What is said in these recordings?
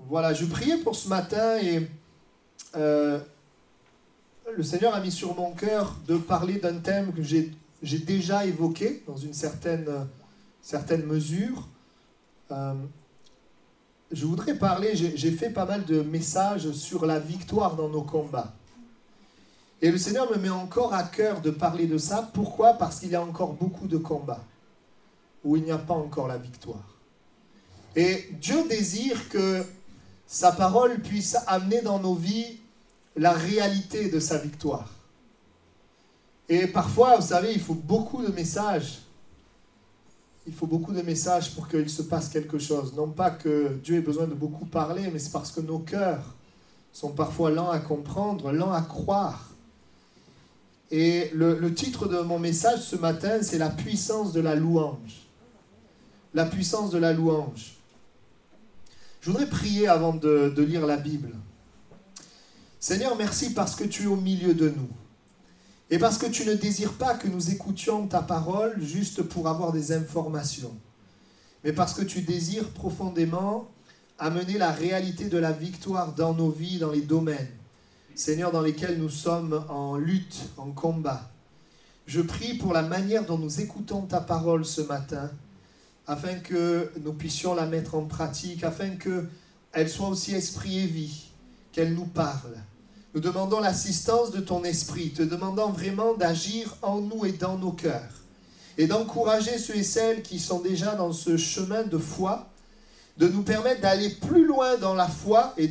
Voilà, je priais pour ce matin et le Seigneur a mis sur mon cœur de parler d'un thème que j'ai déjà évoqué dans une certaine mesure. Je voudrais parler, j'ai fait pas mal de messages sur la victoire dans nos combats. Et le Seigneur me met encore à cœur de parler de ça. Pourquoi? Parce qu'il y a encore beaucoup de combats où il n'y a pas encore la victoire. Et Dieu désire que sa parole puisse amener dans nos vies la réalité de sa victoire. Et parfois, vous savez, il faut beaucoup de messages. Il faut beaucoup de messages pour qu'il se passe quelque chose. Non pas que Dieu ait besoin de beaucoup parler, mais c'est parce que nos cœurs sont parfois lents à comprendre, lents à croire. Et le titre de mon message ce matin, c'est la puissance de la louange. La puissance de la louange. Je voudrais prier avant de lire la Bible. Seigneur, merci parce que tu es au milieu de nous. Et parce que tu ne désires pas que nous écoutions ta parole juste pour avoir des informations. Mais parce que tu désires profondément amener la réalité de la victoire dans nos vies, dans les domaines, Seigneur, dans lesquels nous sommes en lutte, en combat. Je prie pour la manière dont nous écoutons ta parole ce matin, afin que nous puissions la mettre en pratique, afin qu'elle soit aussi esprit et vie, qu'elle nous parle. Nous demandons l'assistance de ton esprit, te demandant vraiment d'agir en nous et dans nos cœurs, et d'encourager ceux et celles qui sont déjà dans ce chemin de foi, de nous permettre d'aller plus loin dans la foi et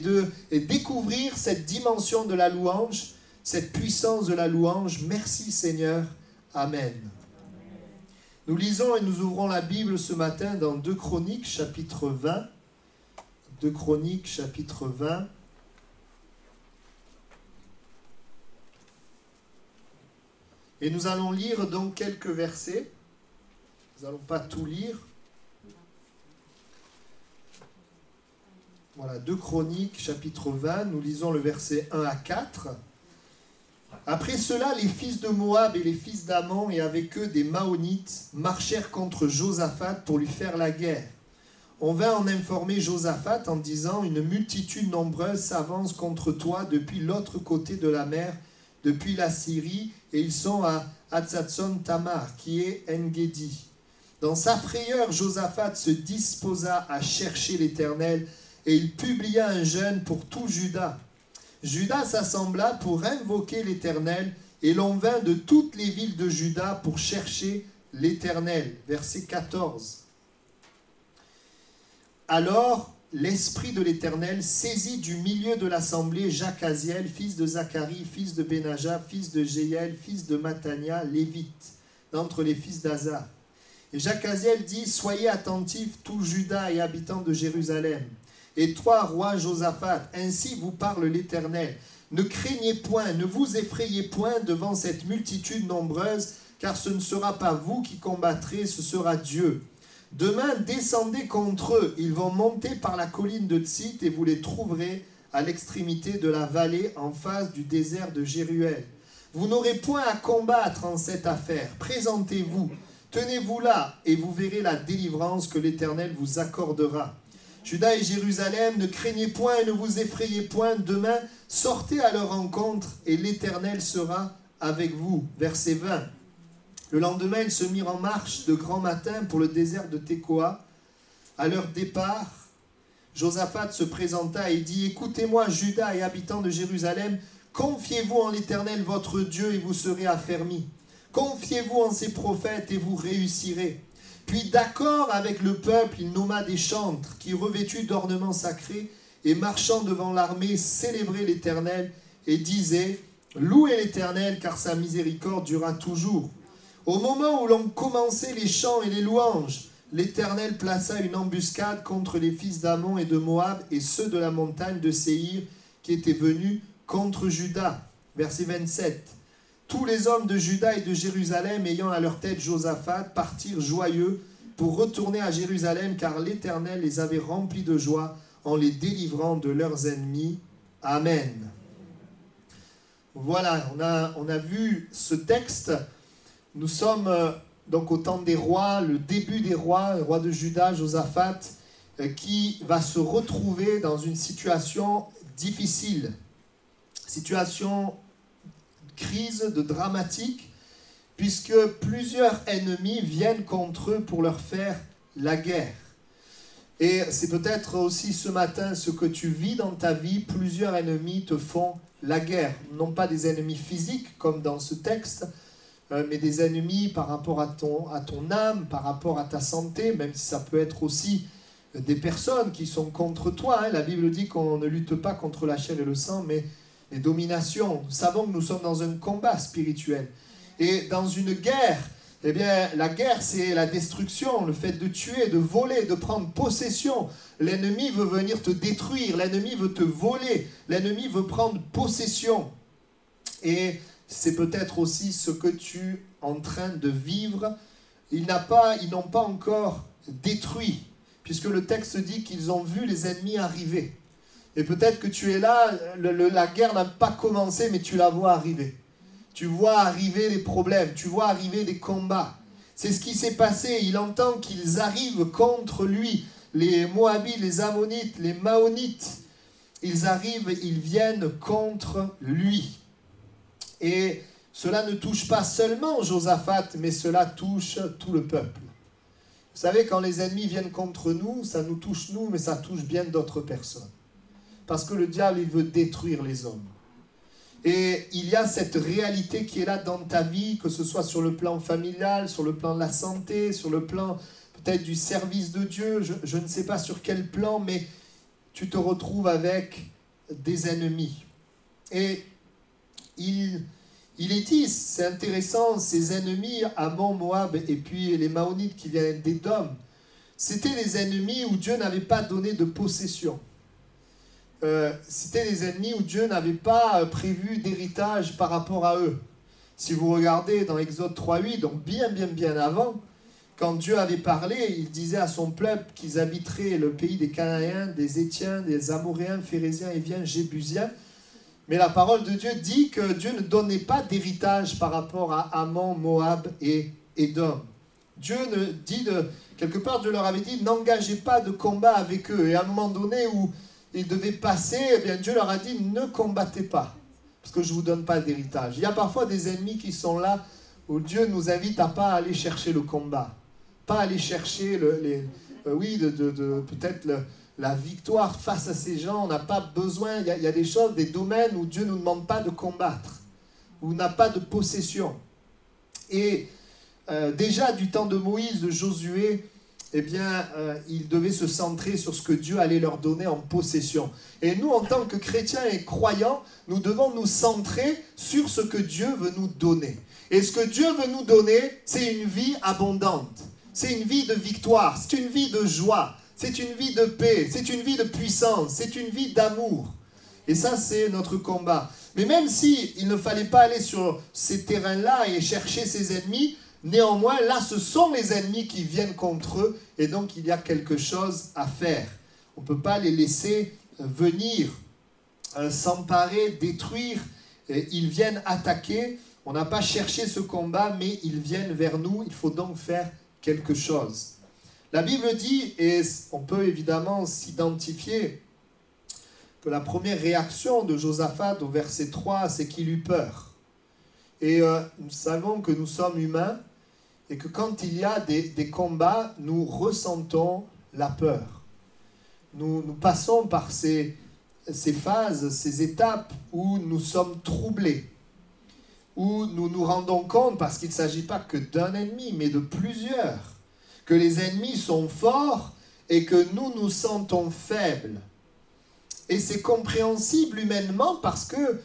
découvrir cette dimension de la louange, cette puissance de la louange. Merci Seigneur. Amen. Nous lisons et nous ouvrons la Bible ce matin dans 2 Chroniques, chapitre 20. 2 Chroniques, chapitre 20. Et nous allons lire donc quelques versets. Nous n'allons pas tout lire. Voilà, 2 Chroniques, chapitre 20, nous lisons le verset 1 à 4. Après cela, les fils de Moab et les fils d'Ammon, et avec eux des Maonites, marchèrent contre Josaphat pour lui faire la guerre. On vint en informer Josaphat en disant « Une multitude nombreuse s'avance contre toi depuis l'autre côté de la mer, depuis la Syrie, et ils sont à Hatzatson Tamar, qui est En-Gedi. » Dans sa frayeur, Josaphat se disposa à chercher l'Éternel, et il publia un jeûne pour tout Juda. Juda s'assembla pour invoquer l'Éternel, et l'on vint de toutes les villes de Juda pour chercher l'Éternel. Verset 14. Alors l'Esprit de l'Éternel saisit du milieu de l'assemblée Jacaziel, fils de Zacharie, fils de Benaja, fils de Jéiel, fils de Matania, lévite, d'entre les fils d'Asaph. Et Jacaziel dit « Soyez attentifs, tous Juda et habitants de Jérusalem. Et toi, roi Josaphat, ainsi vous parle l'Éternel. Ne craignez point, ne vous effrayez point devant cette multitude nombreuse, car ce ne sera pas vous qui combattrez, ce sera Dieu. Demain, descendez contre eux. Ils vont monter par la colline de Tsit et vous les trouverez à l'extrémité de la vallée en face du désert de Jéruel. Vous n'aurez point à combattre en cette affaire. Présentez-vous, tenez-vous là et vous verrez la délivrance que l'Éternel vous accordera. Juda et Jérusalem, ne craignez point et ne vous effrayez point. Demain, sortez à leur rencontre et l'Éternel sera avec vous. Verset 20. Le lendemain, ils se mirent en marche de grand matin pour le désert de Tekoa. À leur départ, Josaphat se présenta et dit « Écoutez-moi, Juda et habitants de Jérusalem, confiez-vous en l'Éternel votre Dieu et vous serez affermis. Confiez-vous en ses prophètes et vous réussirez. » Puis d'accord avec le peuple, il nomma des chantres qui, revêtus d'ornements sacrés et marchant devant l'armée, célébraient l'Éternel et disaient « Louez l'Éternel, car sa miséricorde durera toujours. » Au moment où l'on commençait les chants et les louanges, l'Éternel plaça une embuscade contre les fils d'Ammon et de Moab et ceux de la montagne de Séhir qui étaient venus contre Juda. Verset 27. Tous les hommes de Juda et de Jérusalem, ayant à leur tête Josaphat, partirent joyeux pour retourner à Jérusalem, car l'Éternel les avait remplis de joie en les délivrant de leurs ennemis. Amen. Voilà, on a vu ce texte. Nous sommes donc au temps des rois, le début des rois, le roi de Juda, Josaphat. qui va se retrouver dans une situation difficile, situation crise, de dramatique, puisque plusieurs ennemis viennent contre eux pour leur faire la guerre. Et c'est peut-être aussi ce matin ce que tu vis dans ta vie, plusieurs ennemis te font la guerre. Non pas des ennemis physiques comme dans ce texte, mais des ennemis par rapport à ton âme, par rapport à ta santé, même si ça peut être aussi des personnes qui sont contre toi. La Bible dit qu'on ne lutte pas contre la chair et le sang, mais les dominations. Nous savons que nous sommes dans un combat spirituel. Et dans une guerre, eh bien, la guerre, c'est la destruction, le fait de tuer, de voler, de prendre possession. L'ennemi veut venir te détruire, l'ennemi veut te voler, l'ennemi veut prendre possession. Et c'est peut-être aussi ce que tu es en train de vivre. Ils n'ont pas encore détruit, puisque le texte dit qu'ils ont vu les ennemis arriver. Et peut-être que tu es là, la guerre n'a pas commencé, mais tu la vois arriver. Tu vois arriver les problèmes, tu vois arriver les combats. C'est ce qui s'est passé. Il entend qu'ils arrivent contre lui. Les Moabites, les Ammonites, les Maonites, ils arrivent, ils viennent contre lui. Et cela ne touche pas seulement Josaphat, mais cela touche tout le peuple. Vous savez, quand les ennemis viennent contre nous, ça nous touche nous, mais ça touche bien d'autres personnes. Parce que le diable, il veut détruire les hommes. Et il y a cette réalité qui est là dans ta vie, que ce soit sur le plan familial, sur le plan de la santé, sur le plan peut-être du service de Dieu, je ne sais pas sur quel plan, mais tu te retrouves avec des ennemis. Et il est dit, c'est intéressant, ces ennemis, Ammon, Moab et puis les Maonites qui viennent d'Édom, c'était les ennemis où Dieu n'avait pas donné de possession. C'était les ennemis où Dieu n'avait pas prévu d'héritage par rapport à eux. Si vous regardez dans Exode 3.8, donc bien avant, quand Dieu avait parlé, il disait à son peuple qu'ils habiteraient le pays des Cananéens, des Héthiens, des Amoréens, Phéréziens, Éviens, Jébusiens. Mais la parole de Dieu dit que Dieu ne donnait pas d'héritage par rapport à Ammon, Moab et Édom. Dieu dit, quelque part, Dieu leur avait dit, n'engagez pas de combat avec eux. Et à un moment donné où ils devaient passer, eh bien Dieu leur a dit, ne combattez pas, parce que je ne vous donne pas d'héritage. Il y a parfois des ennemis qui sont là, où Dieu nous invite à pas aller chercher le combat, pas aller chercher peut-être la victoire face à ces gens. On n'a pas besoin, il y a des choses, des domaines où Dieu ne nous demande pas de combattre, où on n'a pas de possession. Et déjà du temps de Moïse, de Josué, eh bien, ils devaient se centrer sur ce que Dieu allait leur donner en possession. Et nous, en tant que chrétiens et croyants, nous devons nous centrer sur ce que Dieu veut nous donner. Et ce que Dieu veut nous donner, c'est une vie abondante. C'est une vie de victoire, c'est une vie de joie, c'est une vie de paix, c'est une vie de puissance, c'est une vie d'amour. Et ça, c'est notre combat. Mais même s'il ne fallait pas aller sur ces terrains-là et chercher ses ennemis, néanmoins, là, ce sont les ennemis qui viennent contre eux, et donc il y a quelque chose à faire. On ne peut pas les laisser venir, s'emparer, détruire. Ils viennent attaquer. On n'a pas cherché ce combat, mais ils viennent vers nous. Il faut donc faire quelque chose. La Bible dit, et on peut évidemment s'identifier, que la première réaction de Josaphat au verset 3, c'est qu'il eut peur. Et nous savons que nous sommes humains, et que quand il y a des combats, nous ressentons la peur. Nous passons par ces phases, ces étapes où nous sommes troublés, où nous nous rendons compte, parce qu'il ne s'agit pas que d'un ennemi, mais de plusieurs, que les ennemis sont forts et que nous nous sentons faibles. Et c'est compréhensible humainement parce que,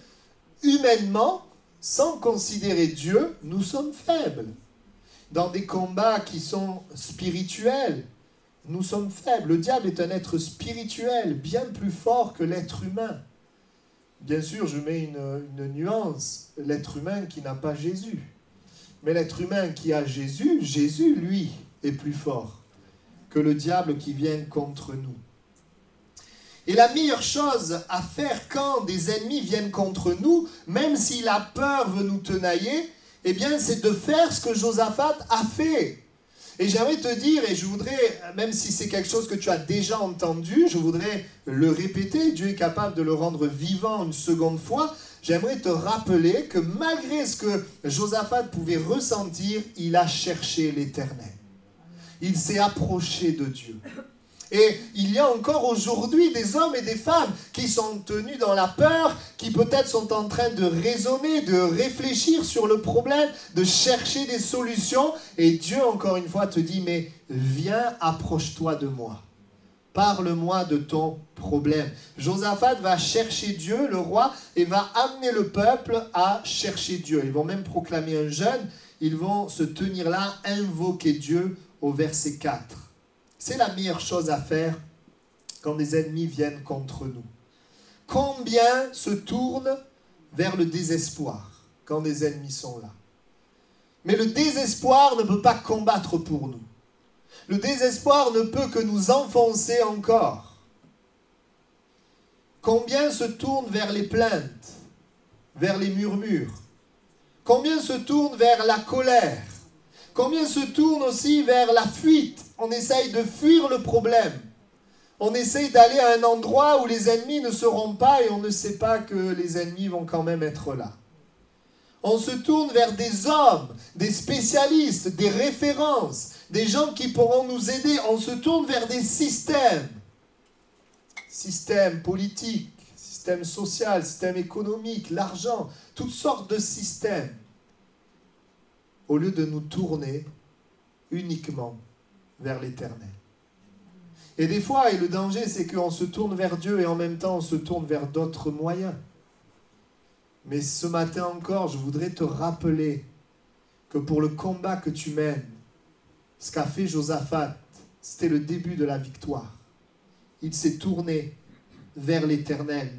humainement, sans considérer Dieu, nous sommes faibles. Dans des combats qui sont spirituels, nous sommes faibles. Le diable est un être spirituel, bien plus fort que l'être humain. Bien sûr, je mets une nuance, l'être humain qui n'a pas Jésus. Mais l'être humain qui a Jésus, Jésus, lui, est plus fort que le diable qui vient contre nous. Et la meilleure chose à faire quand des ennemis viennent contre nous, même si la peur veut nous tenailler, eh bien, c'est de faire ce que Josaphat a fait. Et j'aimerais te dire, et je voudrais, même si c'est quelque chose que tu as déjà entendu, je voudrais le répéter, Dieu est capable de le rendre vivant une seconde fois. J'aimerais te rappeler que malgré ce que Josaphat pouvait ressentir, il a cherché l'Éternel. Il s'est approché de Dieu. Et il y a encore aujourd'hui des hommes et des femmes qui sont tenus dans la peur, qui peut-être sont en train de raisonner, de réfléchir sur le problème, de chercher des solutions. Et Dieu, encore une fois, te dit, mais viens, approche-toi de moi. Parle-moi de ton problème. Josaphat va chercher Dieu, le roi, et va amener le peuple à chercher Dieu. Ils vont même proclamer un jeûne. Ils vont se tenir là, invoquer Dieu au verset 4. C'est la meilleure chose à faire quand des ennemis viennent contre nous. Combien se tournent vers le désespoir quand des ennemis sont là? Mais le désespoir ne peut pas combattre pour nous. Le désespoir ne peut que nous enfoncer encore. Combien se tournent vers les plaintes, vers les murmures? Combien se tournent vers la colère? Combien se tournent aussi vers la fuite? On essaye de fuir le problème. On essaye d'aller à un endroit où les ennemis ne seront pas et on ne sait pas que les ennemis vont quand même être là. On se tourne vers des hommes, des spécialistes, des références, des gens qui pourront nous aider. On se tourne vers des systèmes. Système politique, système social, système économique, l'argent, toutes sortes de systèmes. Au lieu de nous tourner uniquement vers l'Éternel. Et des fois, et le danger, c'est qu'on se tourne vers Dieu et en même temps, on se tourne vers d'autres moyens. Mais ce matin encore, je voudrais te rappeler que pour le combat que tu mènes, ce qu'a fait Josaphat, c'était le début de la victoire. Il s'est tourné vers l'Éternel.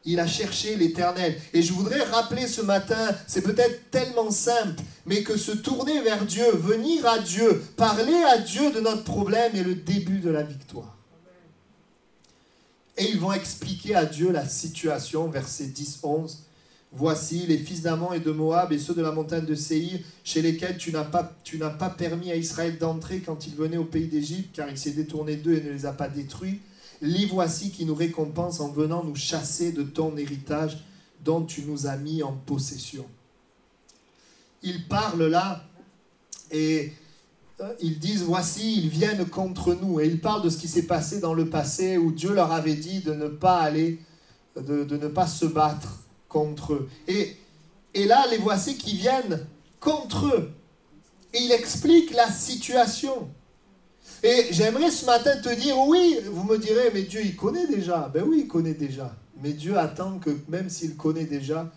Il a cherché l'Éternel. Et je voudrais rappeler ce matin, c'est peut-être tellement simple, mais que se tourner vers Dieu, venir à Dieu, parler à Dieu de notre problème est le début de la victoire. Et ils vont expliquer à Dieu la situation, versets 10-11. Voici les fils d'Ammon et de Moab et ceux de la montagne de Séhir, chez lesquels tu n'as pas permis à Israël d'entrer quand il venait au pays d'Égypte, car il s'est détourné d'eux et ne les a pas détruits. Les voici qui nous récompensent en venant nous chasser de ton héritage dont tu nous as mis en possession. Ils parlent là et ils disent, voici, ils viennent contre nous. Et ils parlent de ce qui s'est passé dans le passé où Dieu leur avait dit de ne pas aller, de ne pas se battre contre eux. Et là, les voici qui viennent contre eux. Et il explique la situation. Et j'aimerais ce matin te dire, oui, vous me direz, mais Dieu, il connaît déjà. Ben oui, il connaît déjà. Mais Dieu attend que, même s'il connaît déjà,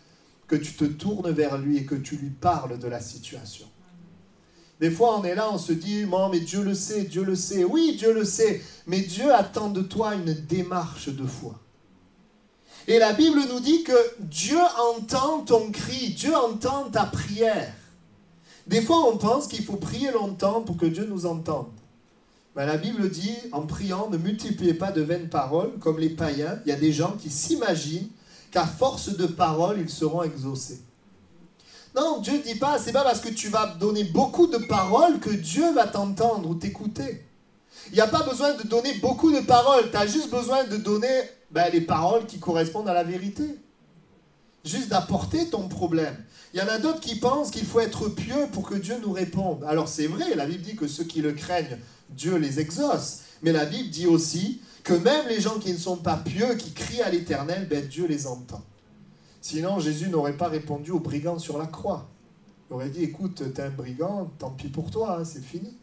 que tu te tournes vers lui et que tu lui parles de la situation. Des fois, on est là, on se dit, non, mais Dieu le sait, Dieu le sait. Oui, Dieu le sait, mais Dieu attend de toi une démarche de foi. Et la Bible nous dit que Dieu entend ton cri, Dieu entend ta prière. Des fois, on pense qu'il faut prier longtemps pour que Dieu nous entende. Ben, la Bible dit, en priant, ne multipliez pas de vaines paroles, comme les païens. Il y a des gens qui s'imaginent qu'à force de paroles, ils seront exaucés. Non, Dieu ne dit pas, c'est pas parce que tu vas donner beaucoup de paroles que Dieu va t'entendre ou t'écouter. Il n'y a pas besoin de donner beaucoup de paroles, tu as juste besoin de donner les paroles qui correspondent à la vérité. Juste d'apporter ton problème. Il y en a d'autres qui pensent qu'il faut être pieux pour que Dieu nous réponde. Alors c'est vrai, la Bible dit que ceux qui le craignent, Dieu les exauce. Mais la Bible dit aussi que même les gens qui ne sont pas pieux, qui crient à l'Éternel, Dieu les entend. Sinon, Jésus n'aurait pas répondu aux brigands sur la croix. Il aurait dit, écoute, t'es un brigand, tant pis pour toi, c'est fini.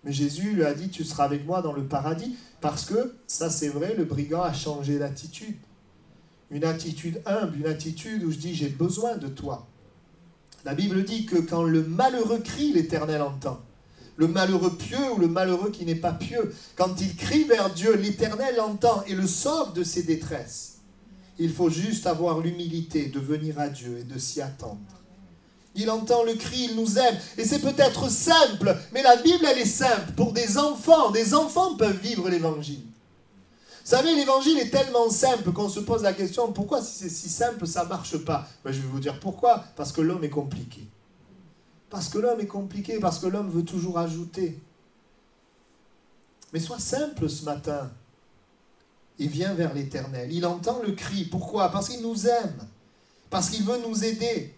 Mais Jésus lui a dit, tu seras avec moi dans le paradis. Parce que, ça c'est vrai, le brigand a changé d'attitude. Une attitude humble, une attitude où je dis, j'ai besoin de toi. La Bible dit que quand le malheureux crie, l'Éternel entend. Le malheureux pieux ou le malheureux qui n'est pas pieux, quand il crie vers Dieu, l'Éternel entend et le sauve de ses détresses. Il faut juste avoir l'humilité de venir à Dieu et de s'y attendre. Il entend le cri, il nous aime. Et c'est peut-être simple, mais la Bible, elle est simple. Pour des enfants peuvent vivre l'évangile. Vous savez, l'évangile est tellement simple qu'on se pose la question, pourquoi si c'est si simple, ça ne marche pas? Je vais vous dire pourquoi. Parce que l'homme est compliqué. Parce que l'homme est compliqué, parce que l'homme veut toujours ajouter. Mais sois simple ce matin. Et viens vers l'Éternel. Il entend le cri. Pourquoi? Parce qu'il nous aime. Parce qu'il veut nous aider.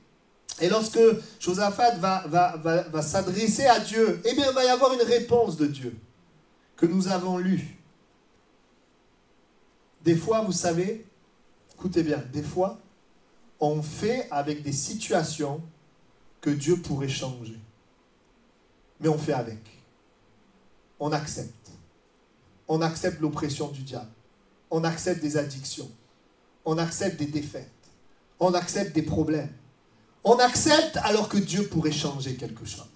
Et lorsque Josaphat va s'adresser à Dieu, eh bien, il va y avoir une réponse de Dieu que nous avons lue. Des fois, vous savez, écoutez bien, des fois, on fait avec des situations que Dieu pourrait changer. Mais on fait avec. On accepte. On accepte l'oppression du diable. On accepte des addictions. On accepte des défaites. On accepte des problèmes. On accepte alors que Dieu pourrait changer quelque chose.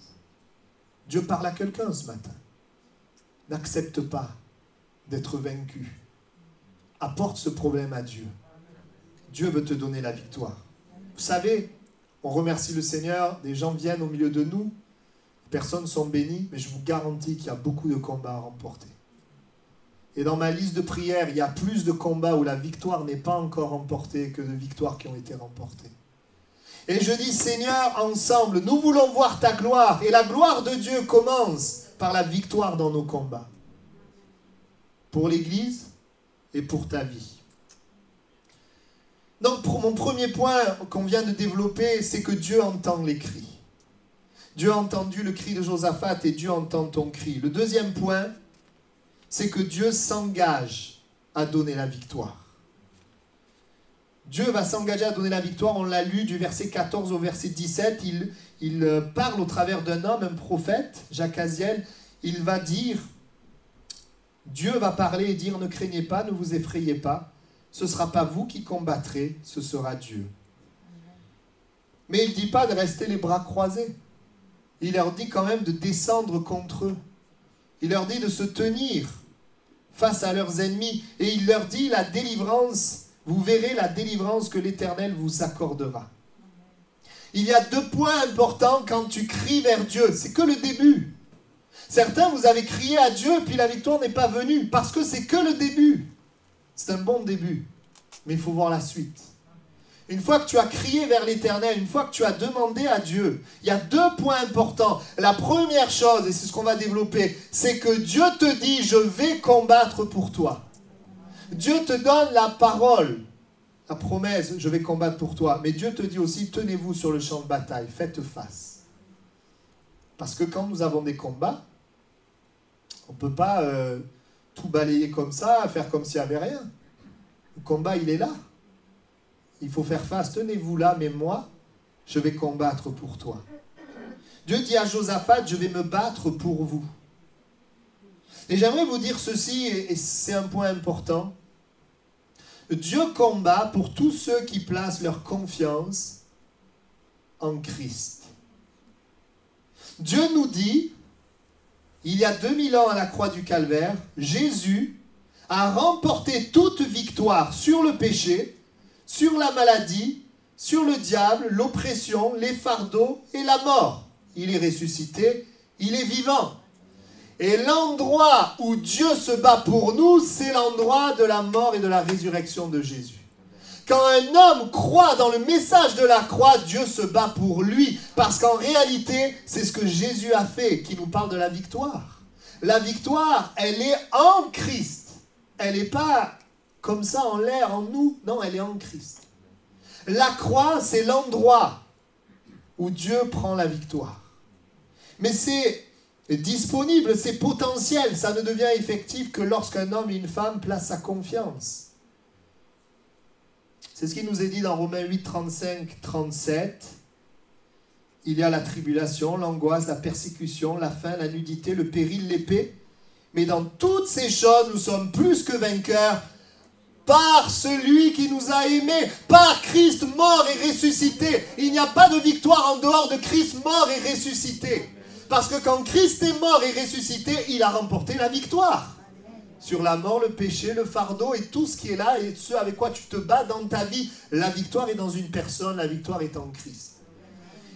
Dieu parle à quelqu'un ce matin. N'accepte pas d'être vaincu. Apporte ce problème à Dieu. Dieu veut te donner la victoire. Vous savez, on remercie le Seigneur, des gens viennent au milieu de nous, personnes sont bénies, mais je vous garantis qu'il y a beaucoup de combats à remporter. Et dans ma liste de prières, il y a plus de combats où la victoire n'est pas encore remportée que de victoires qui ont été remportées. Et je dis, Seigneur, ensemble, nous voulons voir ta gloire. Et la gloire de Dieu commence par la victoire dans nos combats. Pour l'Église et pour ta vie. Donc, pour mon premier point qu'on vient de développer, c'est que Dieu entend les cris. Dieu a entendu le cri de Josaphat et Dieu entend ton cri. Le deuxième point, c'est que Dieu s'engage à donner la victoire. Dieu va s'engager à donner la victoire. On l'a lu du verset 14 au verset 17. Il parle au travers d'un homme, un prophète, Jacaziel. Il va dire, Dieu va parler et dire, ne craignez pas, ne vous effrayez pas. Ce ne sera pas vous qui combattrez, ce sera Dieu. Mais il ne dit pas de rester les bras croisés. Il leur dit quand même de descendre contre eux. Il leur dit de se tenir face à leurs ennemis. Et il leur dit la délivrance, vous verrez la délivrance que l'Éternel vous accordera. Il y a deux points importants quand tu cries vers Dieu. C'est que le début. Certains, vous avez crié à Dieu, puis la victoire n'est pas venue. Parce que c'est que le début. C'est un bon début. Mais il faut voir la suite. Une fois que tu as crié vers l'Éternel, une fois que tu as demandé à Dieu, il y a deux points importants. La première chose, et c'est ce qu'on va développer, c'est que Dieu te dit, je vais combattre pour toi. Dieu te donne la parole, la promesse, je vais combattre pour toi. Mais Dieu te dit aussi, tenez-vous sur le champ de bataille, faites face. Parce que quand nous avons des combats, on ne peut pas tout balayer comme ça, faire comme s'il n'y avait rien. Le combat, il est là. Il faut faire face, tenez-vous là, mais moi, je vais combattre pour toi. Dieu dit à Josaphat, je vais me battre pour vous. Et j'aimerais vous dire ceci, et c'est un point important. Dieu combat pour tous ceux qui placent leur confiance en Christ. Dieu nous dit, il y a 2000 ans à la croix du Calvaire, Jésus a remporté toute victoire sur le péché, sur la maladie, sur le diable, l'oppression, les fardeaux et la mort. Il est ressuscité, il est vivant. Et l'endroit où Dieu se bat pour nous, c'est l'endroit de la mort et de la résurrection de Jésus. Quand un homme croit dans le message de la croix, Dieu se bat pour lui. Parce qu'en réalité, c'est ce que Jésus a fait, qui nous parle de la victoire. La victoire, elle est en Christ. Elle n'est pas comme ça en l'air, en nous. Non, elle est en Christ. La croix, c'est l'endroit où Dieu prend la victoire. Mais c'est disponible, c'est potentiel. Ça ne devient effectif que lorsqu'un homme et une femme placent sa confiance. C'est ce qui nous est dit dans Romains 8, 35, 37. Il y a la tribulation, l'angoisse, la persécution, la faim, la nudité, le péril, l'épée. Mais dans toutes ces choses, nous sommes plus que vainqueurs par celui qui nous a aimés, par Christ mort et ressuscité. Il n'y a pas de victoire en dehors de Christ mort et ressuscité. Parce que quand Christ est mort et ressuscité, il a remporté la victoire. Sur la mort, le péché, le fardeau et tout ce qui est là et ce avec quoi tu te bats dans ta vie. La victoire est dans une personne, la victoire est en Christ.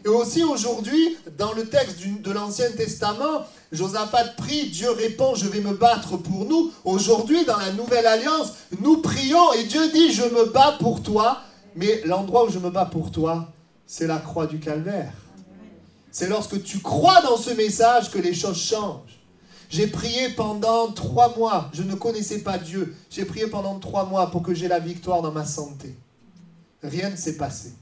Et aussi aujourd'hui, dans le texte de l'Ancien Testament, Josaphat prie, Dieu répond, je vais me battre pour nous. Aujourd'hui, dans la Nouvelle Alliance, nous prions et Dieu dit, je me bats pour toi. Mais l'endroit où je me bats pour toi, c'est la croix du Calvaire. C'est lorsque tu crois dans ce message que les choses changent. J'ai prié pendant 3 mois. Je ne connaissais pas Dieu. J'ai prié pendant 3 mois pour que j'ai la victoire dans ma santé. Rien ne s'est passé.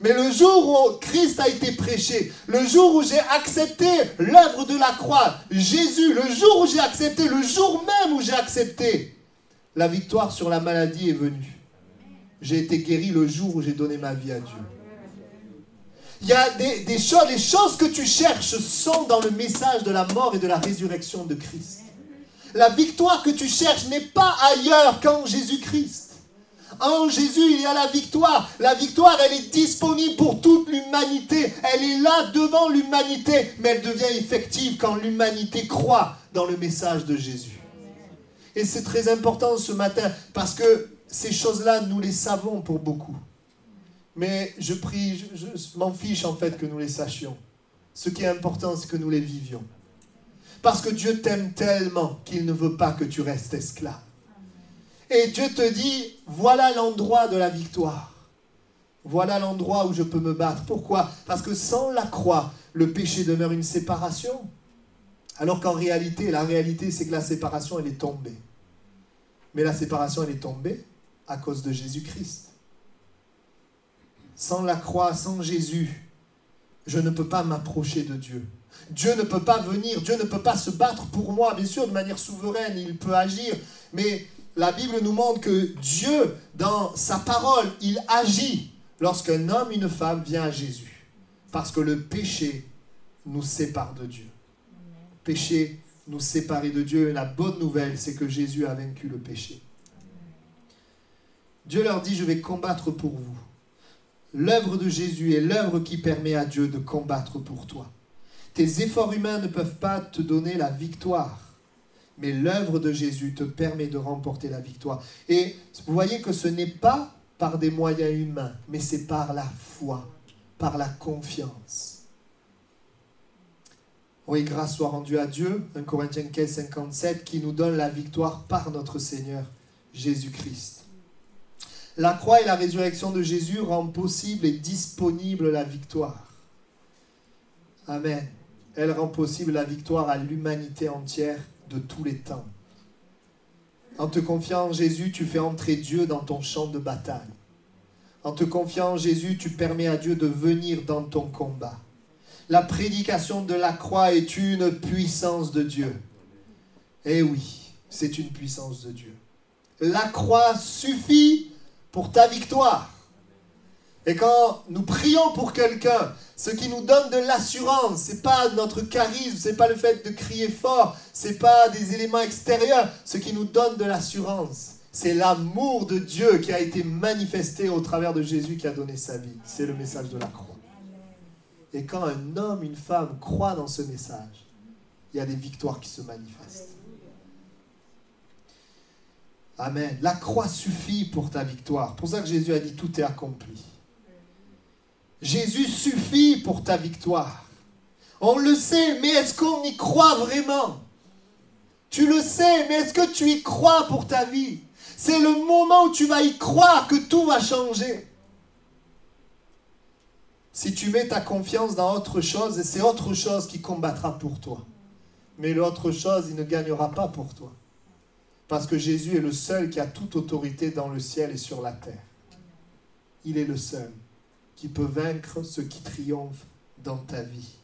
Mais le jour où Christ a été prêché, le jour où j'ai accepté l'œuvre de la croix, Jésus, le jour où j'ai accepté, le jour même où j'ai accepté, la victoire sur la maladie est venue. J'ai été guéri le jour où j'ai donné ma vie à Dieu. Il y a des choses, les choses que tu cherches sont dans le message de la mort et de la résurrection de Christ. La victoire que tu cherches n'est pas ailleurs qu'en Jésus-Christ. En Jésus, il y a la victoire. La victoire, elle est disponible pour toute l'humanité. Elle est là devant l'humanité, mais elle devient effective quand l'humanité croit dans le message de Jésus. Et c'est très important ce matin, parce que ces choses-là, nous les savons pour beaucoup. Mais je prie, je m'en fiche en fait que nous les sachions. Ce qui est important, c'est que nous les vivions. Parce que Dieu t'aime tellement qu'il ne veut pas que tu restes esclave. Et Dieu te dit, voilà l'endroit de la victoire. Voilà l'endroit où je peux me battre. Pourquoi? Parce que sans la croix, le péché demeure une séparation. Alors qu'en réalité, la réalité, c'est que la séparation, elle est tombée. Mais la séparation, elle est tombée à cause de Jésus-Christ. Sans la croix, sans Jésus, je ne peux pas m'approcher de Dieu. Dieu ne peut pas venir, Dieu ne peut pas se battre pour moi. Bien sûr, de manière souveraine, il peut agir, mais la Bible nous montre que Dieu, dans sa parole, il agit lorsqu'un homme, une femme vient à Jésus. Parce que le péché nous sépare de Dieu. Le péché nous sépare de Dieu. Et la bonne nouvelle, c'est que Jésus a vaincu le péché. Dieu leur dit, je vais combattre pour vous. L'œuvre de Jésus est l'œuvre qui permet à Dieu de combattre pour toi. Tes efforts humains ne peuvent pas te donner la victoire. Mais l'œuvre de Jésus te permet de remporter la victoire. Et vous voyez que ce n'est pas par des moyens humains, mais c'est par la foi, par la confiance. Oui, grâce soit rendue à Dieu, 1 Corinthiens 15, 57, qui nous donne la victoire par notre Seigneur Jésus-Christ. La croix et la résurrection de Jésus rendent possible et disponible la victoire. Amen. Elle rend possible la victoire à l'humanité entière de tous les temps. En te confiant en Jésus, tu fais entrer Dieu dans ton champ de bataille. En te confiant en Jésus, tu permets à Dieu de venir dans ton combat. La prédication de la croix est une puissance de Dieu. Eh oui, c'est une puissance de Dieu. La croix suffit pour ta victoire. Et quand nous prions pour quelqu'un, ce qui nous donne de l'assurance, ce n'est pas notre charisme, ce n'est pas le fait de crier fort, ce n'est pas des éléments extérieurs. Ce qui nous donne de l'assurance, c'est l'amour de Dieu qui a été manifesté au travers de Jésus qui a donné sa vie. C'est le message de la croix. Et quand un homme, une femme croit dans ce message, il y a des victoires qui se manifestent. Amen. La croix suffit pour ta victoire. C'est pour ça que Jésus a dit tout est accompli. Jésus suffit pour ta victoire. On le sait, mais est-ce qu'on y croit vraiment? Tu le sais, mais est-ce que tu y crois pour ta vie? C'est le moment où tu vas y croire que tout va changer. Si tu mets ta confiance dans autre chose, c'est autre chose qui combattra pour toi. Mais l'autre chose, il ne gagnera pas pour toi. Parce que Jésus est le seul qui a toute autorité dans le ciel et sur la terre. Il est le seul qui peut vaincre ce qui triomphe dans ta vie.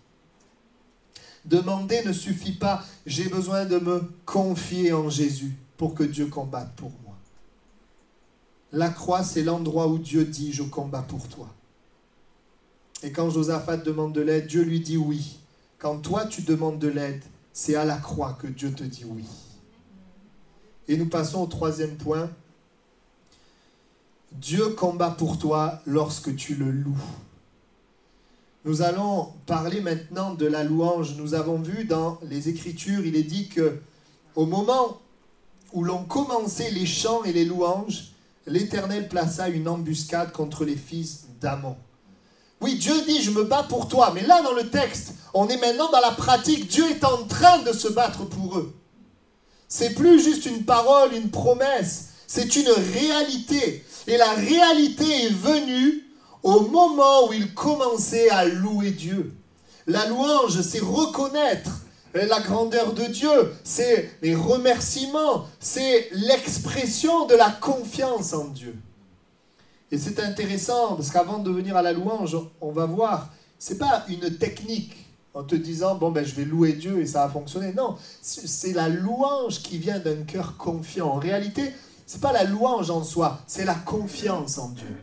Demander ne suffit pas. J'ai besoin de me confier en Jésus pour que Dieu combatte pour moi. La croix, c'est l'endroit où Dieu dit « Je combats pour toi ». Et quand Josaphat demande de l'aide, Dieu lui dit oui. Quand toi, tu demandes de l'aide, c'est à la croix que Dieu te dit oui. Et nous passons au troisième point. Dieu combat pour toi lorsque tu le loues. Nous allons parler maintenant de la louange. Nous avons vu dans les Écritures, il est dit qu'au moment où l'on commençait les chants et les louanges, l'Éternel plaça une embuscade contre les fils d'Amon. Oui, Dieu dit, je me bats pour toi. Mais là, dans le texte, on est maintenant dans la pratique. Dieu est en train de se battre pour eux. C'est plus juste une parole, une promesse. C'est une réalité. Et la réalité est venue au moment où ils commençaient à louer Dieu. La louange, c'est reconnaître la grandeur de Dieu, c'est les remerciements, c'est l'expression de la confiance en Dieu. Et c'est intéressant, parce qu'avant de venir à la louange, on va voir, c'est pas une technique en te disant, bon ben je vais louer Dieu et ça va fonctionner. Non, c'est la louange qui vient d'un cœur confiant. En réalité, c'est pas la louange en soi, c'est la confiance en Dieu.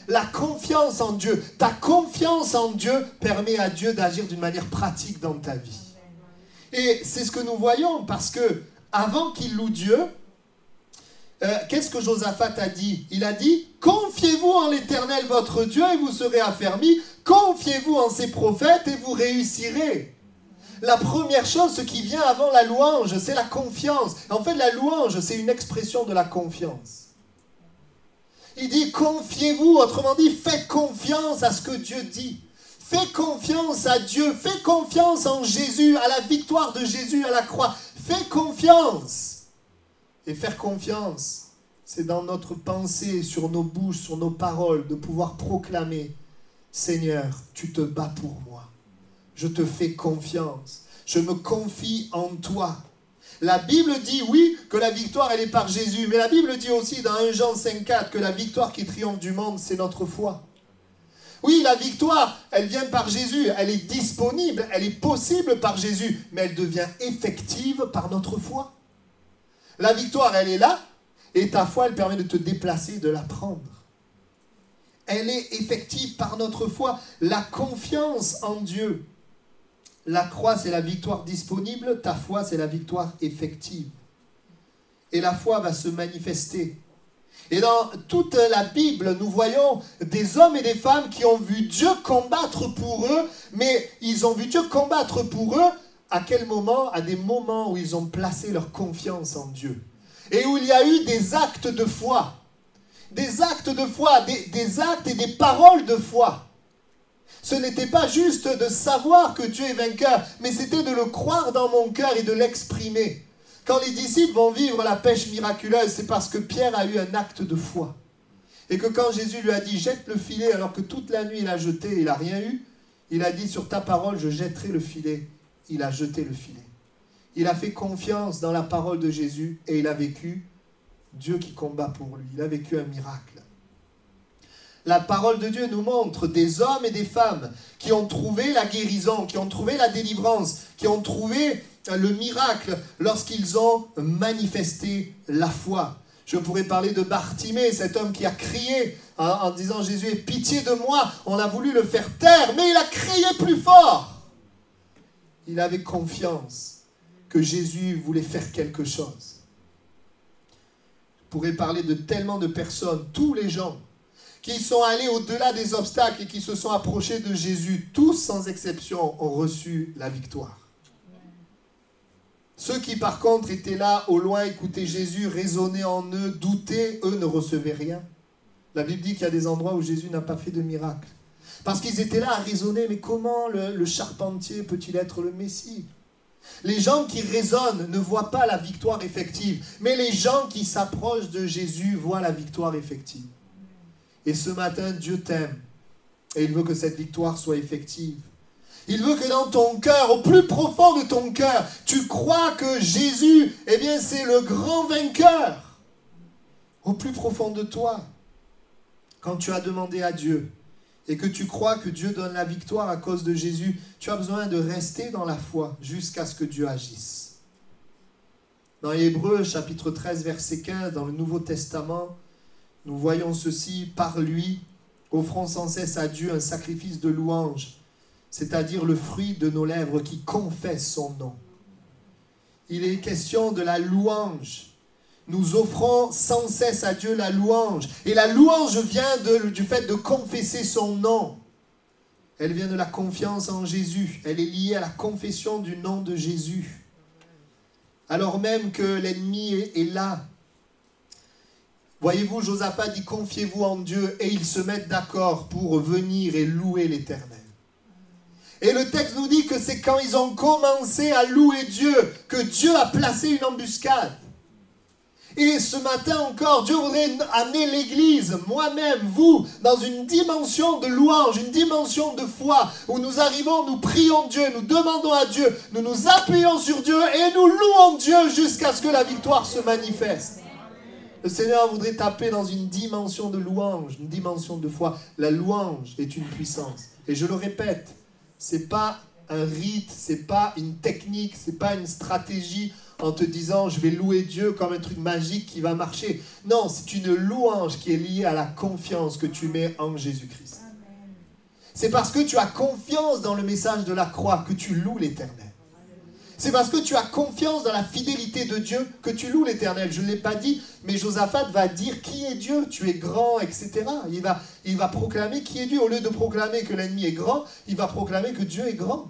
La confiance en Dieu, ta confiance en Dieu permet à Dieu d'agir d'une manière pratique dans ta vie. Et c'est ce que nous voyons, parce que avant qu'il loue Dieu, qu'est-ce que Josaphat a dit? Il a dit, confiez-vous en l'Éternel votre Dieu et vous serez affermis, confiez-vous en ses prophètes et vous réussirez. La première chose, ce qui vient avant la louange, c'est la confiance. En fait, la louange, c'est une expression de la confiance. Il dit, confiez-vous, autrement dit, faites confiance à ce que Dieu dit. Fais confiance à Dieu, fais confiance en Jésus, à la victoire de Jésus à la croix. Fais confiance. Et faire confiance, c'est dans notre pensée, sur nos bouches, sur nos paroles, de pouvoir proclamer, Seigneur, tu te bats pour moi. Je te fais confiance. Je me confie en toi. La Bible dit, oui, que la victoire, elle est par Jésus. Mais la Bible dit aussi dans 1 Jean 5,4 que la victoire qui triomphe du monde, c'est notre foi. Oui, la victoire, elle vient par Jésus, elle est disponible, elle est possible par Jésus, mais elle devient effective par notre foi. La victoire, elle est là, et ta foi, elle permet de te déplacer, de la prendre. Elle est effective par notre foi. La confiance en Dieu. La croix, c'est la victoire disponible, ta foi, c'est la victoire effective. Et la foi va se manifester. Et dans toute la Bible, nous voyons des hommes et des femmes qui ont vu Dieu combattre pour eux, mais ils ont vu Dieu combattre pour eux à quel moment? À des moments où ils ont placé leur confiance en Dieu. Et où il y a eu des actes de foi. Des actes de foi, des actes et des paroles de foi. Ce n'était pas juste de savoir que Dieu est vainqueur, mais c'était de le croire dans mon cœur et de l'exprimer. Quand les disciples vont vivre la pêche miraculeuse, c'est parce que Pierre a eu un acte de foi. Et que quand Jésus lui a dit « jette le filet » alors que toute la nuit il a jeté et il n'a rien eu, il a dit « sur ta parole je jetterai le filet ». Il a jeté le filet. Il a fait confiance dans la parole de Jésus et il a vécu Dieu qui combat pour lui. Il a vécu un miracle. La parole de Dieu nous montre des hommes et des femmes qui ont trouvé la guérison, qui ont trouvé la délivrance, qui ont trouvé le miracle lorsqu'ils ont manifesté la foi. Je pourrais parler de Bartimée, cet homme qui a crié en disant « Jésus, aie pitié de moi ». On a voulu le faire taire, mais il a crié plus fort. Il avait confiance que Jésus voulait faire quelque chose. Je pourrais parler de tellement de personnes, tous les gens qui sont allés au-delà des obstacles et qui se sont approchés de Jésus, tous sans exception ont reçu la victoire. Ceux qui par contre étaient là au loin, écoutaient Jésus, raisonnaient en eux, doutaient, eux ne recevaient rien. La Bible dit qu'il y a des endroits où Jésus n'a pas fait de miracle. Parce qu'ils étaient là à raisonner, mais comment le charpentier peut-il être le Messie? Les gens qui raisonnent ne voient pas la victoire effective, mais les gens qui s'approchent de Jésus voient la victoire effective. Et ce matin, Dieu t'aime et il veut que cette victoire soit effective. Il veut que dans ton cœur, au plus profond de ton cœur, tu crois que Jésus, eh bien, c'est le grand vainqueur. Au plus profond de toi, quand tu as demandé à Dieu et que tu crois que Dieu donne la victoire à cause de Jésus, tu as besoin de rester dans la foi jusqu'à ce que Dieu agisse. Dans Hébreux, chapitre 13, verset 15, dans le Nouveau Testament, nous voyons ceci: par lui, offrons sans cesse à Dieu un sacrifice de louange, c'est-à-dire le fruit de nos lèvres qui confesse son nom. Il est question de la louange. Nous offrons sans cesse à Dieu la louange. Et la louange vient du fait de confesser son nom. Elle vient de la confiance en Jésus. Elle est liée à la confession du nom de Jésus. Alors même que l'ennemi est là. Voyez-vous, Josaphat dit « Confiez-vous en Dieu » et ils se mettent d'accord pour venir et louer l'Éternel. Et le texte nous dit que c'est quand ils ont commencé à louer Dieu que Dieu a placé une embuscade. Et ce matin encore, Dieu voudrait amener l'Église, moi-même, vous, dans une dimension de louange, une dimension de foi, où nous arrivons, nous prions Dieu, nous demandons à Dieu, nous nous appuyons sur Dieu et nous louons Dieu jusqu'à ce que la victoire se manifeste. Le Seigneur voudrait taper dans une dimension de louange, une dimension de foi. La louange est une puissance. Et je le répète, ce n'est pas un rite, ce n'est pas une technique, ce n'est pas une stratégie en te disant je vais louer Dieu comme un truc magique qui va marcher. Non, c'est une louange qui est liée à la confiance que tu mets en Jésus-Christ. C'est parce que tu as confiance dans le message de la croix que tu loues l'Éternel. C'est parce que tu as confiance dans la fidélité de Dieu que tu loues l'Éternel. Je ne l'ai pas dit, mais Josaphat va dire qui est Dieu, tu es grand, etc. Il va proclamer qui est Dieu. Au lieu de proclamer que l'ennemi est grand, il va proclamer que Dieu est grand.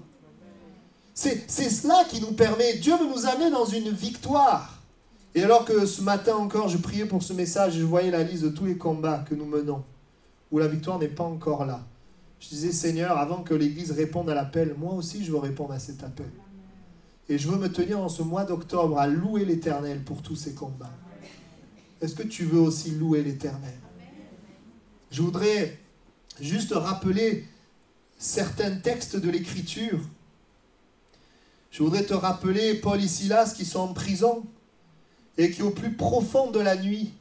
C'est cela qui nous permet. Dieu veut nous amener dans une victoire. Et alors que ce matin encore, je priais pour ce message, et je voyais la liste de tous les combats que nous menons, où la victoire n'est pas encore là. Je disais, Seigneur, avant que l'Église réponde à l'appel, moi aussi je veux répondre à cet appel. Et je veux me tenir en ce mois d'octobre à louer l'Éternel pour tous ces combats. Est-ce que tu veux aussi louer l'Éternel? Je voudrais juste rappeler certains textes de l'Écriture. Je voudrais te rappeler Paul et Silas qui sont en prison et qui au plus profond de la nuit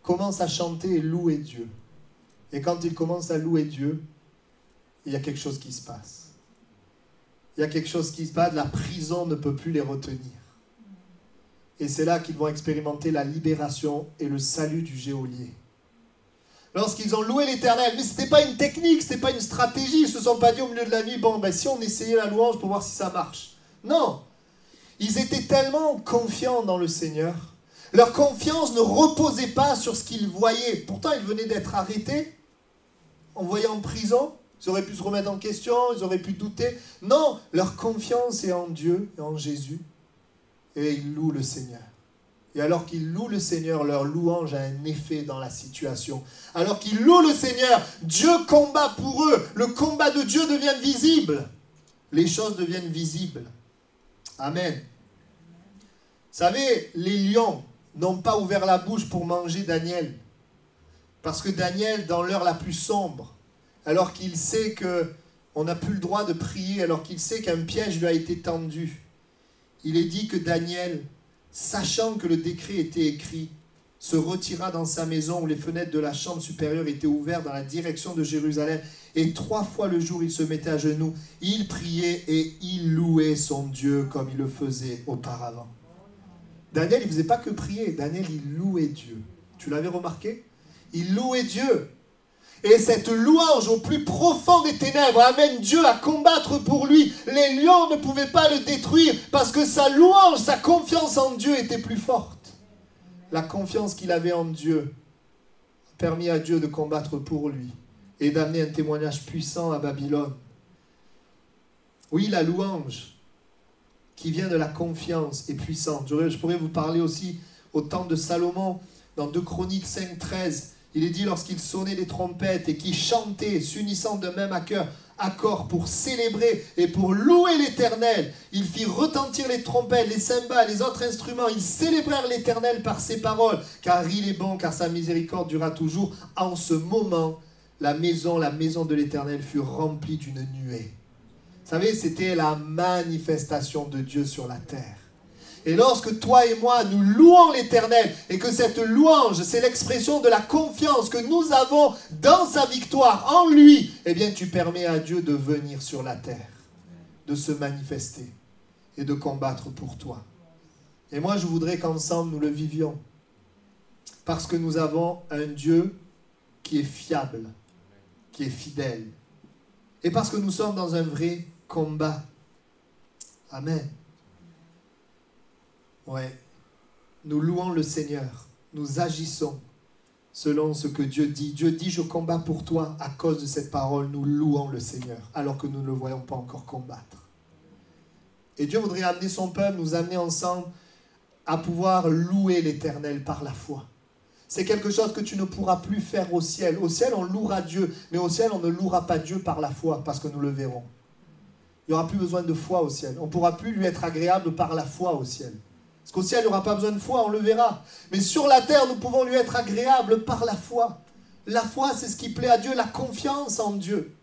commencent à chanter et louer Dieu. Et quand ils commencent à louer Dieu, il y a quelque chose qui se passe. Il y a quelque chose qui se passe, la prison ne peut plus les retenir. Et c'est là qu'ils vont expérimenter la libération et le salut du geôlier. Lorsqu'ils ont loué l'Éternel, mais ce n'était pas une technique, ce n'était pas une stratégie, ils ne se sont pas dit au milieu de la nuit, bon, ben, si on essayait la louange pour voir si ça marche. Non, ils étaient tellement confiants dans le Seigneur. Leur confiance ne reposait pas sur ce qu'ils voyaient. Pourtant, ils venaient d'être arrêtés, envoyés en prison. Ils auraient pu se remettre en question, ils auraient pu douter. Non, leur confiance est en Dieu et en Jésus. Et ils louent le Seigneur. Et alors qu'ils louent le Seigneur, leur louange a un effet dans la situation. Alors qu'ils louent le Seigneur, Dieu combat pour eux. Le combat de Dieu devient visible. Les choses deviennent visibles. Amen. Vous savez, les lions n'ont pas ouvert la bouche pour manger Daniel. Parce que Daniel, dans l'heure la plus sombre, alors qu'il sait qu'on n'a plus le droit de prier, alors qu'il sait qu'un piège lui a été tendu, il est dit que Daniel, sachant que le décret était écrit, se retira dans sa maison où les fenêtres de la chambre supérieure étaient ouvertes dans la direction de Jérusalem. Et 3 fois le jour, il se mettait à genoux, il priait et il louait son Dieu comme il le faisait auparavant. Daniel, il ne faisait pas que prier, Daniel, il louait Dieu. Tu l'avais remarqué? Il louait Dieu. Et cette louange au plus profond des ténèbres amène Dieu à combattre pour lui. Les lions ne pouvaient pas le détruire parce que sa louange, sa confiance en Dieu était plus forte. La confiance qu'il avait en Dieu a permis à Dieu de combattre pour lui et d'amener un témoignage puissant à Babylone. Oui, la louange qui vient de la confiance est puissante. Je pourrais vous parler aussi au temps de Salomon, dans 2 Chroniques 5, 13. Il est dit lorsqu'il sonnait des trompettes et qu'il chantait, s'unissant de même accord pour célébrer et pour louer l'Éternel. Il fit retentir les trompettes, les cymbales, les autres instruments. Ils célébrèrent l'Éternel par ses paroles, car il est bon, car sa miséricorde durera toujours. En ce moment, la maison de l'Éternel fut remplie d'une nuée. Vous savez, c'était la manifestation de Dieu sur la terre. Et lorsque toi et moi, nous louons l'Éternel, et que cette louange, c'est l'expression de la confiance que nous avons dans sa victoire, en lui, eh bien, tu permets à Dieu de venir sur la terre, de se manifester et de combattre pour toi. Et moi, je voudrais qu'ensemble, nous le vivions. Parce que nous avons un Dieu qui est fiable, qui est fidèle. Et parce que nous sommes dans un vrai combat. Amen. Ouais, nous louons le Seigneur, nous agissons selon ce que Dieu dit. Dieu dit, je combats pour toi. À cause de cette parole, nous louons le Seigneur, alors que nous ne le voyons pas encore combattre. Et Dieu voudrait amener son peuple, nous amener ensemble à pouvoir louer l'Éternel par la foi. C'est quelque chose que tu ne pourras plus faire au ciel. Au ciel, on louera Dieu, mais au ciel, on ne louera pas Dieu par la foi, parce que nous le verrons. Il n'y aura plus besoin de foi au ciel. On ne pourra plus lui être agréable par la foi au ciel. Parce qu'au ciel, il n'y aura pas besoin de foi, on le verra. Mais sur la terre, nous pouvons lui être agréables par la foi. La foi, c'est ce qui plaît à Dieu, la confiance en Dieu.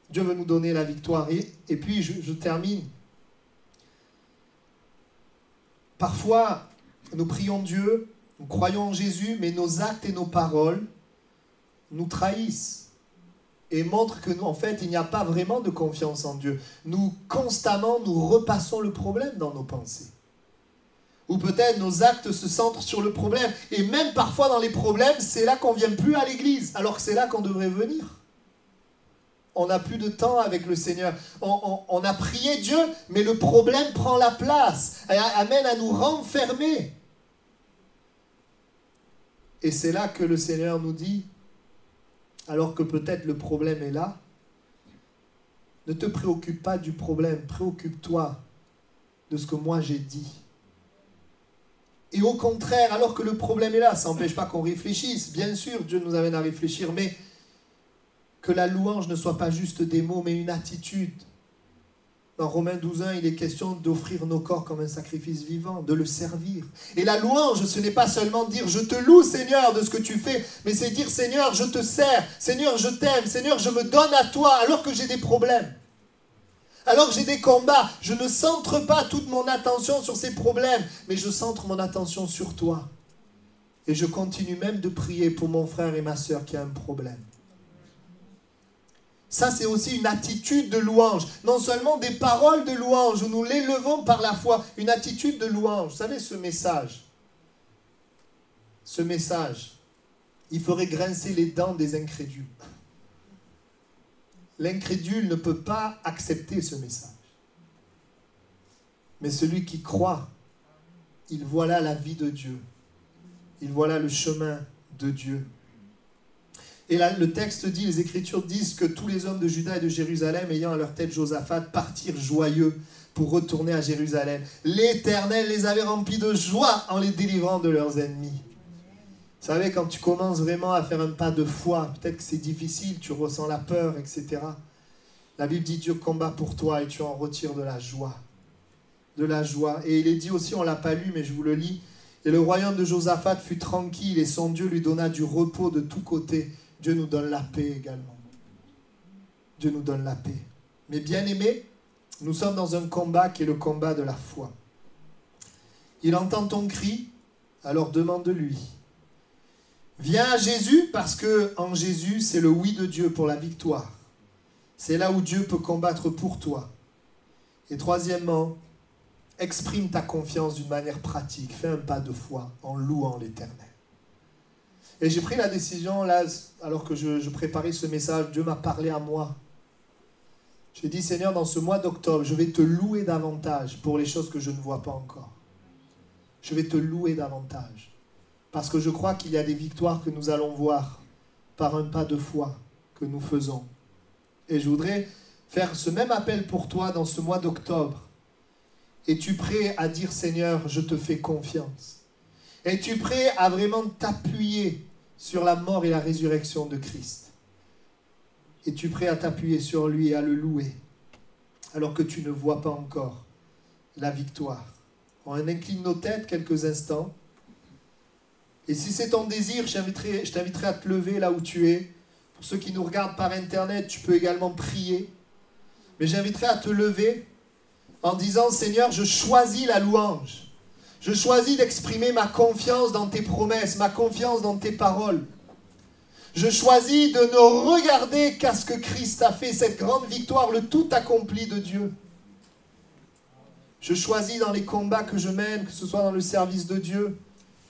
Dieu veut nous donner la victoire. Et puis, je termine. Parfois, nous prions Dieu, nous croyons en Jésus, mais nos actes et nos paroles nous trahissent et montrent que nous, en fait, il n'y a pas vraiment de confiance en Dieu. Constamment, nous repassons le problème dans nos pensées. Ou peut-être nos actes se centrent sur le problème. Et même parfois dans les problèmes, c'est là qu'on ne vient plus à l'église, alors que c'est là qu'on devrait venir. On n'a plus de temps avec le Seigneur. On a prié Dieu, mais le problème prend la place, amène à nous renfermer. Et c'est là que le Seigneur nous dit, alors que peut-être le problème est là, ne te préoccupe pas du problème, préoccupe-toi de ce que moi j'ai dit. Et au contraire, alors que le problème est là, ça n'empêche pas qu'on réfléchisse. Bien sûr, Dieu nous amène à réfléchir, mais que la louange ne soit pas juste des mots, mais une attitude. Dans Romains 12:1, il est question d'offrir nos corps comme un sacrifice vivant, de le servir. Et la louange, ce n'est pas seulement dire « je te loue Seigneur de ce que tu fais », mais c'est dire « Seigneur, je te sers, Seigneur, je t'aime, Seigneur, je me donne à toi alors que j'ai des problèmes ». Alors que j'ai des combats, je ne centre pas toute mon attention sur ces problèmes, mais je centre mon attention sur toi. Et je continue même de prier pour mon frère et ma sœur qui a un problème. Ça, c'est aussi une attitude de louange. Non seulement des paroles de louange, où nous l'élevons par la foi, une attitude de louange. Vous savez, ce message, il ferait grincer les dents des incrédules. L'incrédule ne peut pas accepter ce message. Mais celui qui croit, il voit là la vie de Dieu. Il voit là le chemin de Dieu. Et là, le texte dit, les Écritures disent que tous les hommes de Juda et de Jérusalem, ayant à leur tête Josaphat, partirent joyeux pour retourner à Jérusalem. L'Éternel les avait remplis de joie en les délivrant de leurs ennemis. Vous savez, quand tu commences vraiment à faire un pas de foi, peut-être que c'est difficile, tu ressens la peur, etc. La Bible dit, Dieu combat pour toi et tu en retires de la joie. De la joie. Et il est dit aussi, on ne l'a pas lu, mais je vous le lis, et le royaume de Josaphat fut tranquille et son Dieu lui donna du repos de tous côtés. Dieu nous donne la paix également. Dieu nous donne la paix. Mais bien aimés, nous sommes dans un combat qui est le combat de la foi. Il entend ton cri, alors demande-lui. Viens à Jésus parce que en Jésus, c'est le oui de Dieu pour la victoire. C'est là où Dieu peut combattre pour toi. Et troisièmement, exprime ta confiance d'une manière pratique. Fais un pas de foi en louant l'Éternel. Et j'ai pris la décision, là, alors que je préparais ce message, Dieu m'a parlé à moi. J'ai dit, Seigneur, dans ce mois d'octobre, je vais te louer davantage pour les choses que je ne vois pas encore. Je vais te louer davantage. Parce que je crois qu'il y a des victoires que nous allons voir par un pas de foi que nous faisons. Et je voudrais faire ce même appel pour toi dans ce mois d'octobre. Es-tu prêt à dire, Seigneur, je te fais confiance? Es-tu prêt à vraiment t'appuyer sur la mort et la résurrection de Christ? Es-tu prêt à t'appuyer sur lui et à le louer alors que tu ne vois pas encore la victoire? On incline nos têtes quelques instants. Et si c'est ton désir, je t'inviterai à te lever là où tu es. Pour ceux qui nous regardent par Internet, tu peux également prier. Mais j'inviterai à te lever en disant, Seigneur, je choisis la louange. Je choisis d'exprimer ma confiance dans tes promesses, ma confiance dans tes paroles. Je choisis de ne regarder qu'à ce que Christ a fait, cette grande victoire, le tout accompli de Dieu. Je choisis dans les combats que je mène, que ce soit dans le service de Dieu,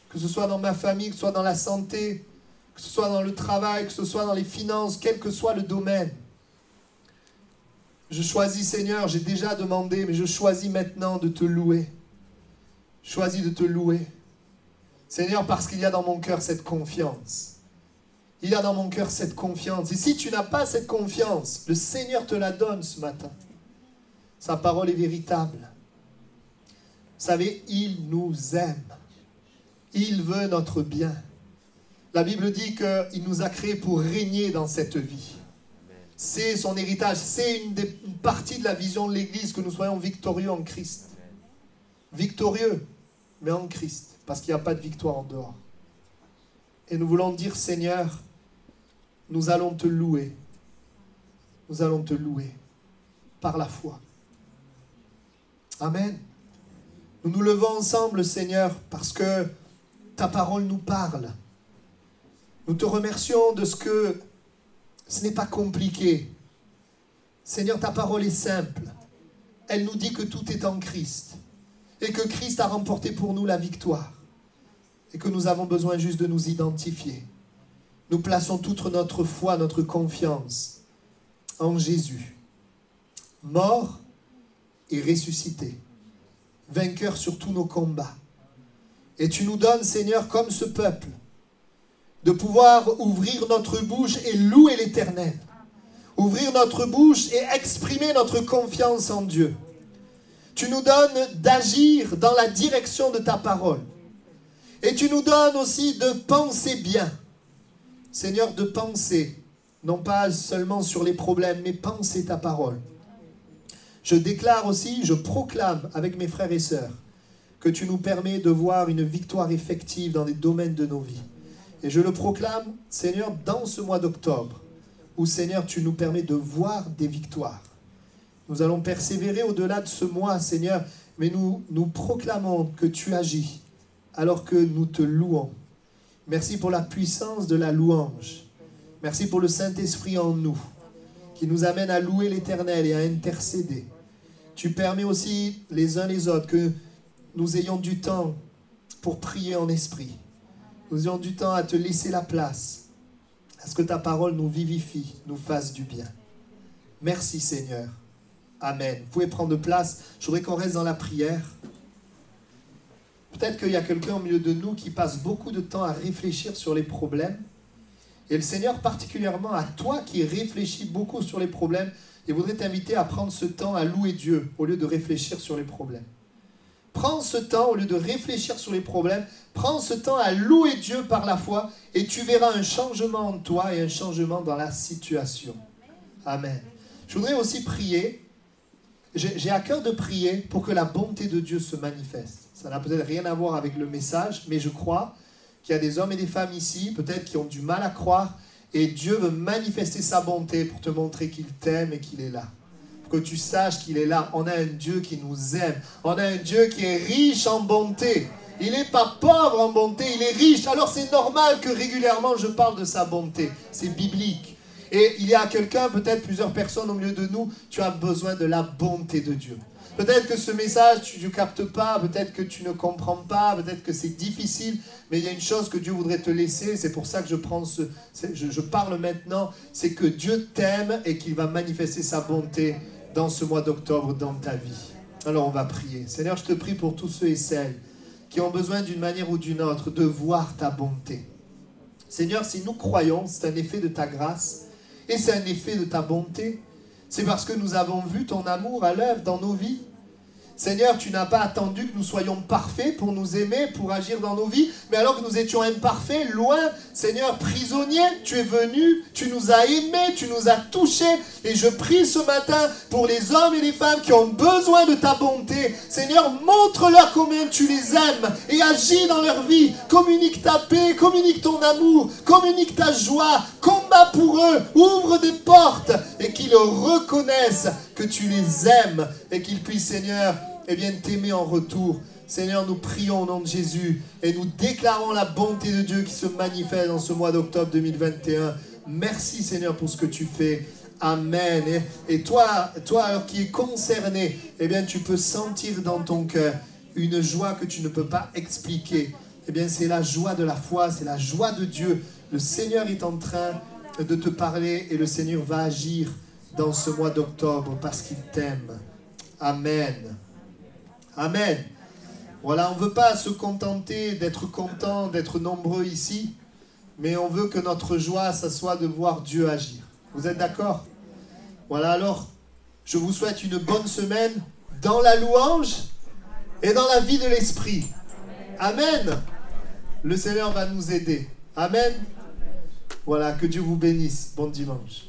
que ce soit dans ma famille, que ce soit dans la santé, que ce soit dans le travail, que ce soit dans les finances, quel que soit le domaine. Je choisis, Seigneur, j'ai déjà demandé, mais je choisis maintenant de te louer. Je choisis de te louer. Seigneur, parce qu'il y a dans mon cœur cette confiance. Il y a dans mon cœur cette confiance. Et si tu n'as pas cette confiance, le Seigneur te la donne ce matin. Sa parole est véritable. Vous savez, il nous aime. Il veut notre bien. La Bible dit qu'il nous a créés pour régner dans cette vie. C'est son héritage. C'est une partie de la vision de l'Église, que nous soyons victorieux en Christ. victorieux, mais en Christ, parce qu'il n'y a pas de victoire en dehors. Et nous voulons dire, Seigneur, nous allons te louer. Nous allons te louer par la foi. Amen. Nous nous levons ensemble, Seigneur, parce que ta parole nous parle. Nous te remercions de ce que ce n'est pas compliqué. Seigneur, ta parole est simple. Elle nous dit que tout est en Christ. Et que Christ a remporté pour nous la victoire. Et que nous avons besoin juste de nous identifier. Nous plaçons toute notre foi, notre confiance en Jésus. Mort et ressuscité. Vainqueur sur tous nos combats. Et tu nous donnes, Seigneur, comme ce peuple, de pouvoir ouvrir notre bouche et louer l'Éternel. Ouvrir notre bouche et exprimer notre confiance en Dieu. Tu nous donnes d'agir dans la direction de ta parole. Et tu nous donnes aussi de penser bien. Seigneur, de penser, non pas seulement sur les problèmes, mais penser ta parole. Je déclare aussi, je proclame avec mes frères et sœurs que tu nous permets de voir une victoire effective dans les domaines de nos vies. Et je le proclame, Seigneur, dans ce mois d'octobre, où, Seigneur, tu nous permets de voir des victoires. Nous allons persévérer au-delà de ce mois, Seigneur, mais nous proclamons que tu agis, alors que nous te louons. Merci pour la puissance de la louange. Merci pour le Saint-Esprit en nous, qui nous amène à louer l'Éternel et à intercéder. Tu permets aussi les uns les autres que nous ayons du temps pour prier en esprit. Nous ayons du temps à te laisser la place, à ce que ta parole nous vivifie, nous fasse du bien. Merci Seigneur. Amen. Vous pouvez prendre place. Je voudrais qu'on reste dans la prière. Peut-être qu'il y a quelqu'un au milieu de nous qui passe beaucoup de temps à réfléchir sur les problèmes. Et le Seigneur, particulièrement à toi qui réfléchis beaucoup sur les problèmes, il voudrait t'inviter à prendre ce temps à louer Dieu au lieu de réfléchir sur les problèmes. Prends ce temps au lieu de réfléchir sur les problèmes. Prends ce temps à louer Dieu par la foi et tu verras un changement en toi et un changement dans la situation. Amen. Je voudrais aussi prier. J'ai à cœur de prier pour que la bonté de Dieu se manifeste. Ça n'a peut-être rien à voir avec le message, mais je crois qu'il y a des hommes et des femmes ici, peut-être qui ont du mal à croire, et Dieu veut manifester sa bonté pour te montrer qu'il t'aime et qu'il est là. Pour que tu saches qu'il est là. On a un Dieu qui nous aime. On a un Dieu qui est riche en bonté. Il n'est pas pauvre en bonté, il est riche. Alors c'est normal que régulièrement je parle de sa bonté. C'est biblique. Et il y a quelqu'un, peut-être plusieurs personnes au milieu de nous, tu as besoin de la bonté de Dieu. Peut-être que ce message, tu ne captes pas, peut-être que tu ne comprends pas, peut-être que c'est difficile, mais il y a une chose que Dieu voudrait te laisser, c'est pour ça que je parle maintenant, c'est que Dieu t'aime et qu'il va manifester sa bonté dans ce mois d'octobre dans ta vie. Alors on va prier. Seigneur, je te prie pour tous ceux et celles qui ont besoin d'une manière ou d'une autre de voir ta bonté. Seigneur, si nous croyons, c'est un effet de ta grâce et c'est un effet de ta bonté. C'est parce que nous avons vu ton amour à l'œuvre dans nos vies. Seigneur, tu n'as pas attendu que nous soyons parfaits pour nous aimer, pour agir dans nos vies, mais alors que nous étions imparfaits, loin, Seigneur, prisonniers, tu es venu, tu nous as aimés, tu nous as touchés, et je prie ce matin pour les hommes et les femmes qui ont besoin de ta bonté. Seigneur, montre-leur combien tu les aimes, et agis dans leur vie, communique ta paix, communique ton amour, communique ta joie, combat pour eux, ouvre des portes, et qu'ils reconnaissent que tu les aimes, et qu'ils puissent, Seigneur, t'aimer en retour. Seigneur, nous prions au nom de Jésus et nous déclarons la bonté de Dieu qui se manifeste dans ce mois d'octobre 2021. Merci Seigneur pour ce que tu fais. Amen. Et toi alors qui es concerné, tu peux sentir dans ton cœur une joie que tu ne peux pas expliquer. C'est la joie de la foi, c'est la joie de Dieu. Le Seigneur est en train de te parler et le Seigneur va agir dans ce mois d'octobre parce qu'il t'aime. Amen. Amen. Voilà, on ne veut pas se contenter d'être content, d'être nombreux ici, mais on veut que notre joie, ça soit de voir Dieu agir. Vous êtes d'accord? Voilà, alors, je vous souhaite une bonne semaine dans la louange et dans la vie de l'Esprit. Amen. Le Seigneur va nous aider. Amen. Voilà, que Dieu vous bénisse. Bon dimanche.